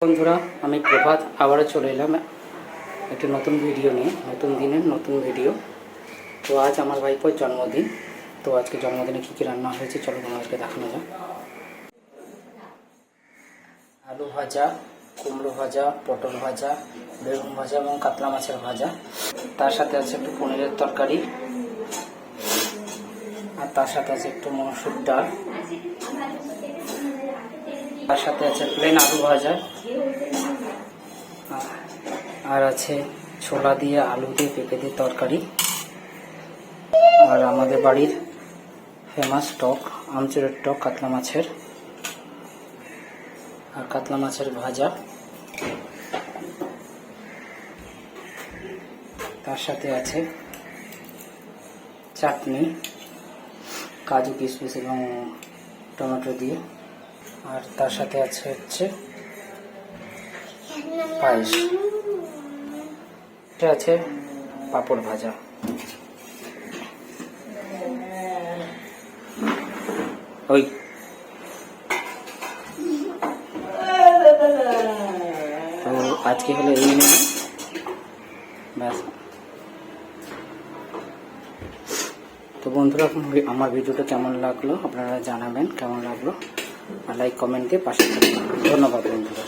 বন্ধুরা, আমি প্রভাত আবারও চলে এলাম একটি নতুন ভিডিও নিয়ে, নতুন দিনের নতুন ভিডিও। তো আজ আমার ভাইপোর জন্মদিন। তো আজকে জন্মদিনে কী কী রান্না হয়েছে চলো তোমাদেরকে দেখানো যাক। আলু ভাজা, কুমড়ো ভাজা, পটল ভাজা, বেগুন ভাজা এবং কাতলা মাছের ভাজা। তার সাথে আছে একটু পনিরের তরকারি, আর তার সাথে আছে একটু মসুর ডাল, তার সাথে আছে প্লেন আলু ভাজা, আর আছে ছোলা দিয়ে আলু দিয়ে পেঁপে দিয়ে তরকারি, আর আমাদের বাড়ির ফেমাস টক, আমচুরের টক কাতলা মাছের, আর কাতলা মাছের ভাজা। তার সাথে আছে চাটনি, কাজু কিশমিশ এবং টমেটো দিয়ে, আর তার সাথে আছে পায়েস, এটা আছে পাঁপড় ভাজা। ওই তো আজকে হলো এই মেনু, ব্যাস। তো বন্ধুরা, আমার ভিডিওটা কেমন লাগলো আপনারা জানাবেন, কেমন লাগলো, আর লাইক কমেন্ট দিয়ে পাশে থাকবেন। ধন্যবাদ বন্ধুরা।